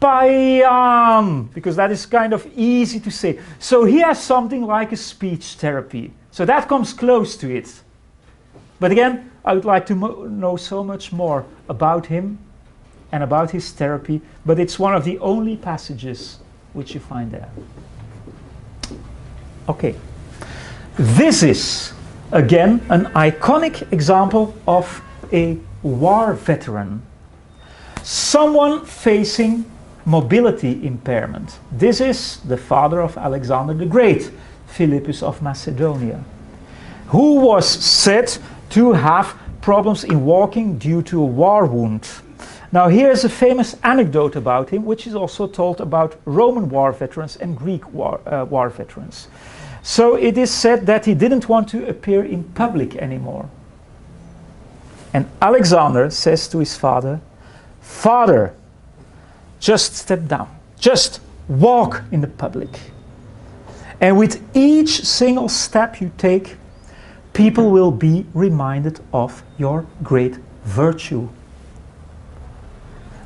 Payam, because that is kind of easy to say. So he has something like a speech therapy. So that comes close to it. But again, I would like to know so much more about him and about his therapy, but it's one of the only passages which you find there. Okay. This is, again, an iconic example of a war veteran. Someone facing mobility impairment. This is the father of Alexander the Great, Philippus of Macedonia, who was said to have problems in walking due to a war wound. Now here's a famous anecdote about him, which is also told about Roman war veterans and Greek war veterans. So it is said that he didn't want to appear in public anymore. And Alexander says to his father, "Father, just step down, just walk in the public. And with each single step you take, people will be reminded of your great virtue."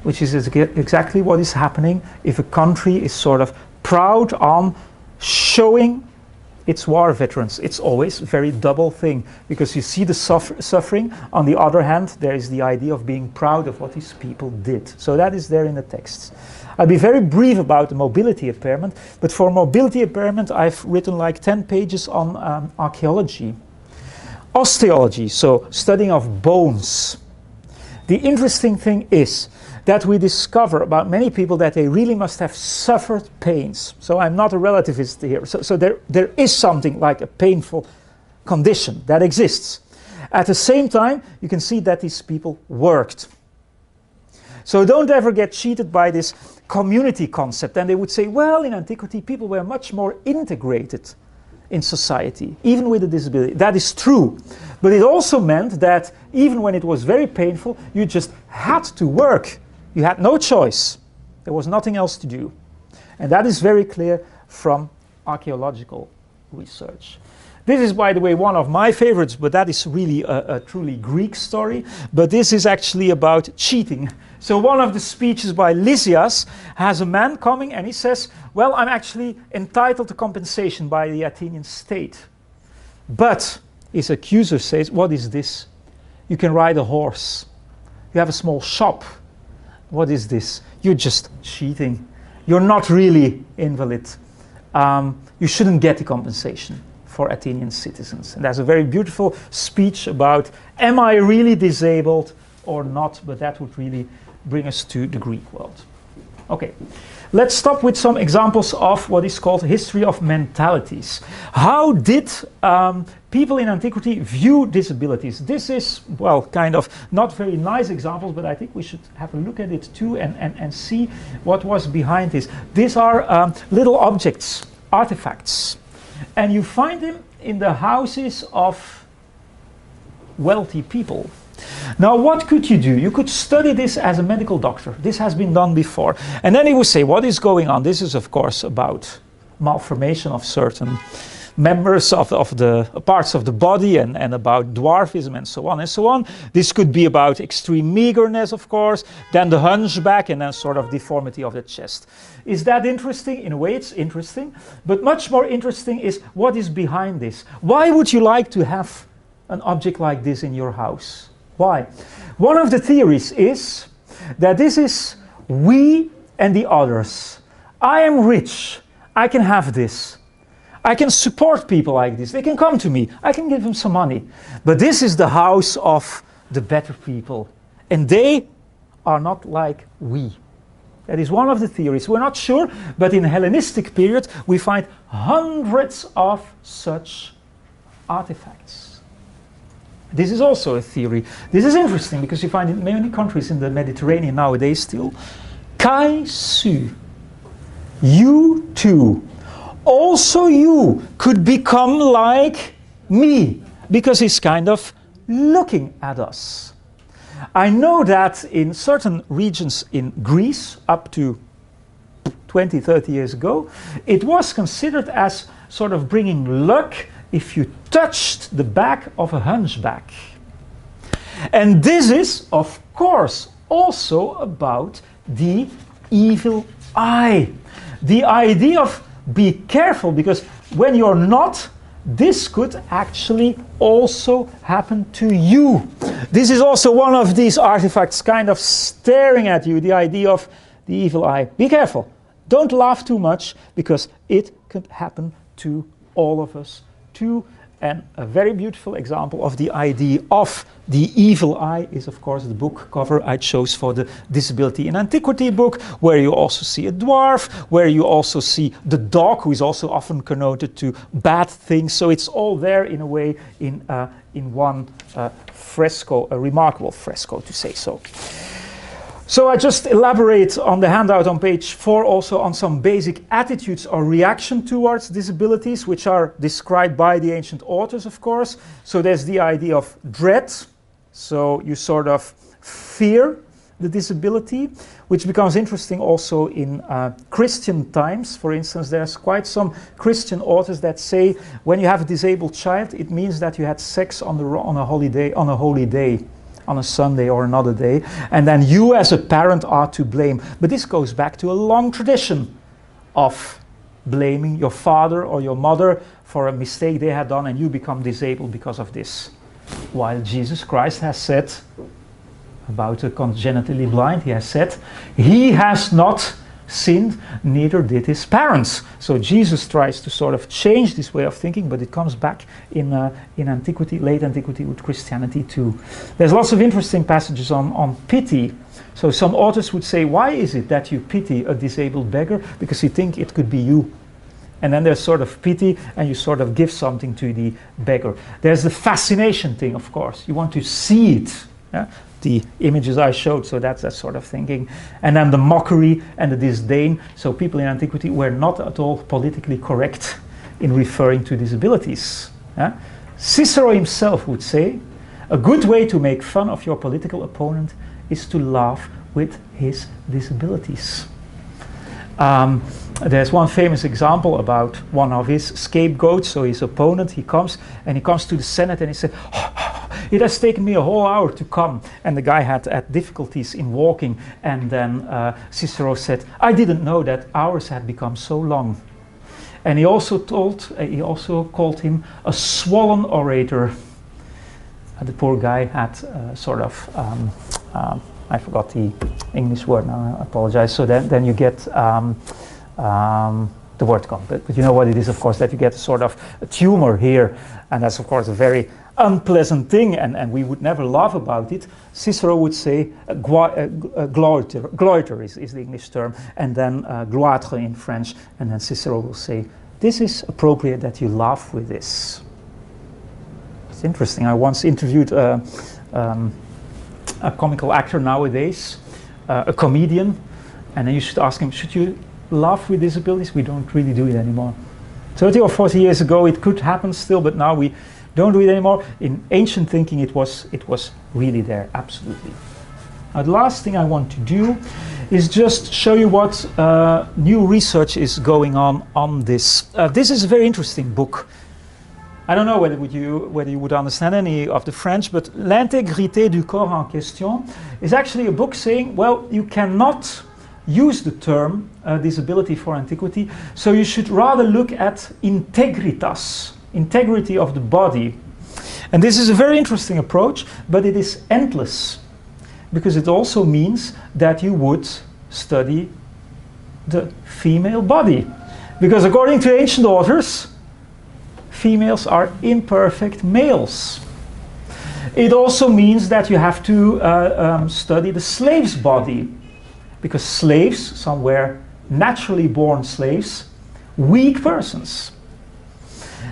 Which is exactly what is happening if a country is sort of proud on showing its war veterans. It's always a very double thing, because you see the suffering. On the other hand, there is the idea of being proud of what these people did. So that is there in the texts. I'll be very brief about the mobility impairment, but for mobility impairment I've written like 10 pages on archaeology. Osteology, so studying of bones. The interesting thing is that we discover about many people that they really must have suffered pains. So I'm not a relativist here. So there is something like a painful condition that exists. At the same time, you can see that these people worked. So don't ever get cheated by this community concept. And they would say, well, in antiquity, people were much more integrated in society, even with a disability. That is true. But it also meant that even when it was very painful, you just had to work. You had no choice. There was nothing else to do. And that is very clear from archaeological research. This is, by the way, one of my favorites, but that is really a truly Greek story. But this is actually about cheating. So one of the speeches by Lysias has a man coming and he says, well, I'm actually entitled to compensation by the Athenian state. But his accuser says, what is this? You can ride a horse. You have a small shop. What is this? You're just cheating. You're not really invalid. You shouldn't get the compensation for Athenian citizens. And there's a very beautiful speech about, am I really disabled or not? But that would really bring us to the Greek world. Okay, let's stop with some examples of what is called history of mentalities. How did people in antiquity view disabilities? This is, well, kind of not very nice examples, but I think we should have a look at it too and see what was behind this. These are little objects, artifacts, and you find them in the houses of wealthy people. Now, what could you do? You could study this as a medical doctor. This has been done before. And then he would say, what is going on? This is, of course, about malformation of certain members of the parts of the body and about dwarfism and so on and so on. This could be about extreme meagerness, of course, then the hunchback and then sort of deformity of the chest. Is that interesting? In a way, it's interesting. But much more interesting is what is behind this. Why would you like to have an object like this in your house? Why? One of the theories is that this is we and the others. I am rich. I can have this. I can support people like this. They can come to me. I can give them some money. But this is the house of the better people. And they are not like we. That is one of the theories. We're not sure, but in the Hellenistic period, we find hundreds of such artifacts. This is also a theory. This is interesting because you find in many countries in the Mediterranean nowadays still, kai su, you too. Also you could become like me, because he's kind of looking at us. I know that in certain regions in Greece, up to 20, 30 years ago, it was considered as sort of bringing luck if you touched the back of a hunchback. And this is, of course, also about the evil eye. The idea of be careful, because when you're not, this could actually also happen to you. This is also one of these artifacts kind of staring at you, the idea of the evil eye. Be careful. Don't laugh too much, because it could happen to all of us too. And a very beautiful example of the idea of the evil eye is, of course, the book cover I chose for the Disability in Antiquity book, where you also see a dwarf, where you also see the dog, who is also often connoted to bad things. So it's all there in a way in one fresco, a remarkable fresco to say so. So I just elaborate on the handout on page 4 also on some basic attitudes or reaction towards disabilities, which are described by the ancient authors, of course. So there's the idea of dread. So you sort of fear the disability, which becomes interesting also in Christian times. For instance, there's quite some Christian authors that say when you have a disabled child, it means that you had sex on a holy day, on a Sunday or another day, and then you as a parent are to blame. But this goes back to a long tradition of blaming your father or your mother for a mistake they had done, and you become disabled because of this. While Jesus Christ has said about the congenitally blind, he has said, he has not sinned, neither did his parents. So Jesus tries to sort of change this way of thinking, but it comes back in antiquity, late antiquity, with Christianity too. There's lots of interesting passages on pity. So some authors would say, why is it that you pity a disabled beggar? Because you think it could be you. And then there's sort of pity, and you sort of give something to the beggar. There's the fascination thing, of course. You want to see it. Yeah? The images I showed, so that's that sort of thinking. And then the mockery and the disdain. So people in antiquity were not at all politically correct in referring to disabilities. Yeah? Cicero himself would say, a good way to make fun of your political opponent is to laugh with his disabilities. There's one famous example about one of his scapegoats, so his opponent, he comes to the Senate and he said, it has taken me a whole hour to come. And the guy had difficulties in walking, and then Cicero said, I didn't know that hours had become so long. And he also called him a swollen orator. The poor guy had I forgot the English word now, I apologize. So then you get the word come, but you know what it is, of course, that you get a sort of a tumor here, and that's of course a very unpleasant thing, and we would never laugh about it. Cicero would say gloiter is the English term, and then gloître in French, and then Cicero will say, this is appropriate that you laugh with this. It's interesting. I once interviewed a comical actor nowadays, a comedian, and then you should ask him, should you laugh with disabilities? We don't really do it anymore. 30 or 40 years ago it could happen still, but now we don't do it anymore. In ancient thinking it was really there, absolutely. Now the last thing I want to do is just show you what new research is going on this. This is a very interesting book. I don't know whether you would understand any of the French, but L'intégrité du corps en question is actually a book saying, well, you cannot use the term disability for antiquity, so you should rather look at integritas, integrity of the body. And this is a very interesting approach, but it is endless, because it also means that you would study the female body. Because according to ancient authors, females are imperfect males. It also means that you have to study the slave's body, because slaves, some were naturally born slaves, weak persons.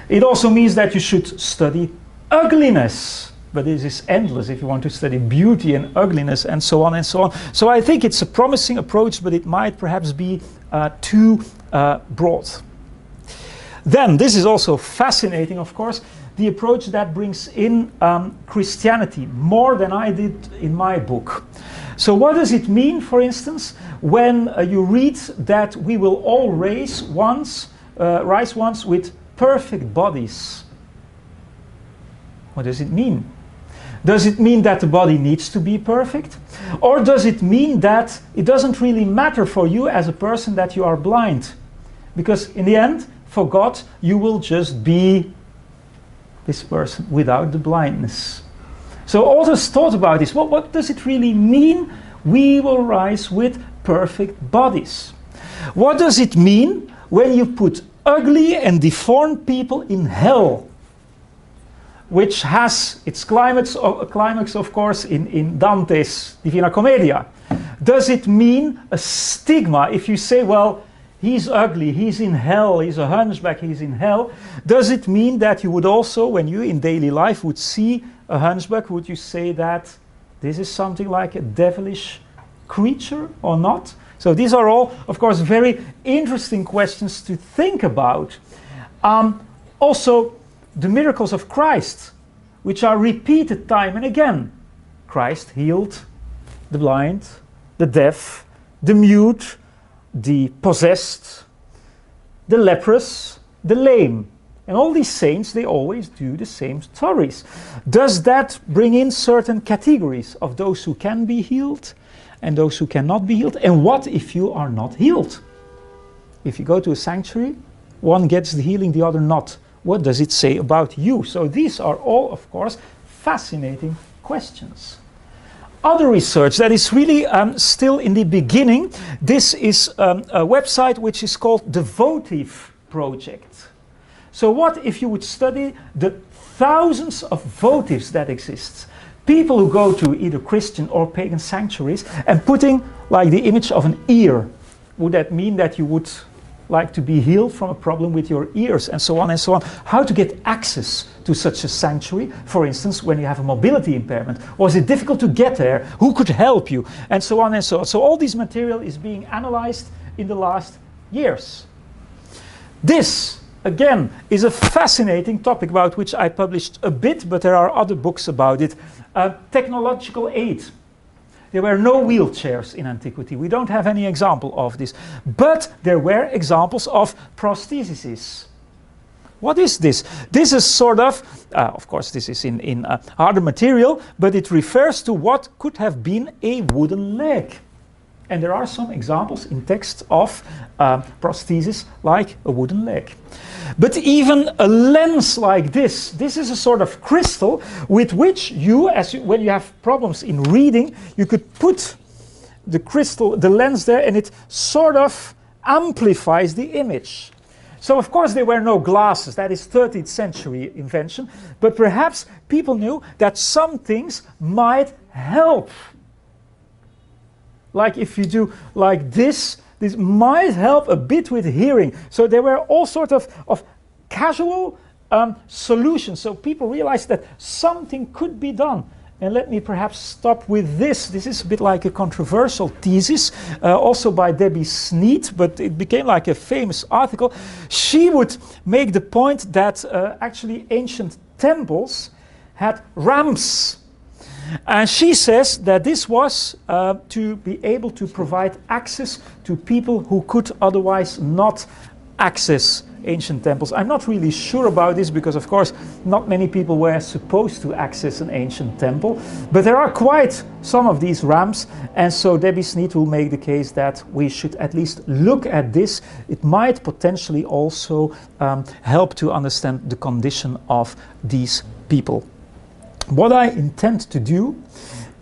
It also means that you should study ugliness, but this is endless if you want to study beauty and ugliness and so on and so on. So I think it's a promising approach, but it might perhaps be too broad. Then, this is also fascinating, of course, the approach that brings in Christianity more than I did in my book. So what does it mean, for instance, when you read that we will all rise once with perfect bodies? What does it mean? Does it mean that the body needs to be perfect? Or does it mean that it doesn't really matter for you as a person that you are blind? Because in the end, for God, you will just be this person without the blindness. So authors thought about this. What does it really mean? We will rise with perfect bodies. What does it mean when you put ugly and deformed people in hell, which has its climax of course, in Dante's Divina Commedia? Does it mean a stigma if you say, well, he's ugly, he's in hell, he's a hunchback, he's in hell? Does it mean that you would also, when you in daily life would see a hunchback, would you say that this is something like a devilish creature or not? So these are all, of course, very interesting questions to think about. Also, the miracles of Christ, which are repeated time and again. Christ healed the blind, the deaf, the mute, the possessed, the leprous, the lame. And all these saints, they always do the same stories. Does that bring in certain categories of those who can be healed and those who cannot be healed? And what if you are not healed? If you go to a sanctuary, one gets the healing, the other not. What does it say about you? So these are all, of course, fascinating questions. Other research that is really still in the beginning. This is a website which is called the Votive Project. So what if you would study the thousands of votives that exist? People who go to either Christian or pagan sanctuaries and putting like the image of an ear. Would that mean that you would like to be healed from a problem with your ears and so on and so on? How to get access to such a sanctuary, for instance, when you have a mobility impairment? Was it difficult to get there? Who could help you? And so on and so on. So all this material is being analyzed in the last years. This, again, is a fascinating topic about which I published a bit, but there are other books about it. Technological aid. There were no wheelchairs in antiquity. We don't have any example of this. But there were examples of prostheses. What is this? This is sort of course, this is in harder material, but it refers to what could have been a wooden leg. And there are some examples in text of prostheses like a wooden leg. But even a lens like this is a sort of crystal with which you, when you have problems in reading, you could put the crystal, the lens there, and it sort of amplifies the image. So of course there were no glasses, that is 13th century invention, but perhaps people knew that some things might help. Like if you do like this might help a bit with hearing. So there were all sorts of casual solutions. So people realized that something could be done. And let me perhaps stop with this. This is a bit like a controversial thesis, also by Debbie Sneed, but it became like a famous article. She would make the point that actually ancient temples had ramps. And she says that this was to be able to provide access to people who could otherwise not access ancient temples. I'm not really sure about this because, of course, not many people were supposed to access an ancient temple. But there are quite some of these ramps, and so Debbie Sneed will make the case that we should at least look at this. It might potentially also help to understand the condition of these people. What I intend to do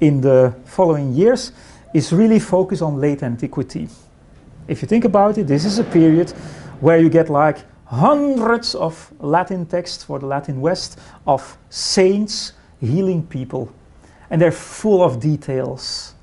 in the following years is really focus on late antiquity. If you think about it, this is a period where you get like hundreds of Latin texts for the Latin West of saints healing people. And they're full of details.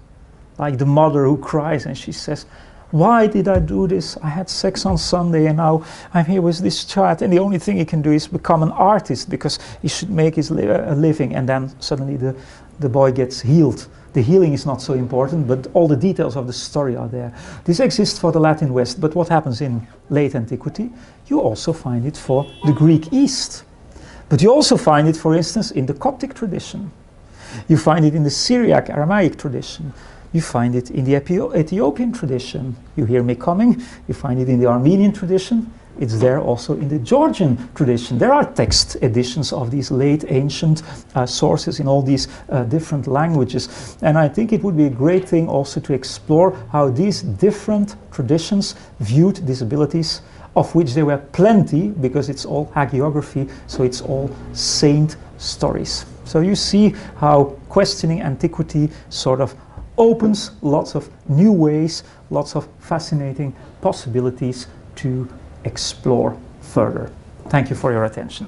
Like the mother who cries and she says, why did I do this? I had sex on Sunday and now I'm here with this child, and the only thing he can do is become an artist because he should make his living. And then suddenly the boy gets healed. The healing is not so important, but all the details of the story are there. This exists for the Latin West, but what happens in late antiquity? You also find it for the Greek East. But you also find it, for instance, in the Coptic tradition. You find it in the Syriac Aramaic tradition. You find it in the Ethiopian tradition. You hear me coming. You find it in the Armenian tradition. It's there also in the Georgian tradition. There are text editions of these late ancient sources in all these different languages. And I think it would be a great thing also to explore how these different traditions viewed disabilities, of which there were plenty, because it's all hagiography, so it's all saint stories. So you see how questioning antiquity sort of opens lots of new ways, lots of fascinating possibilities to explore further. Thank you for your attention.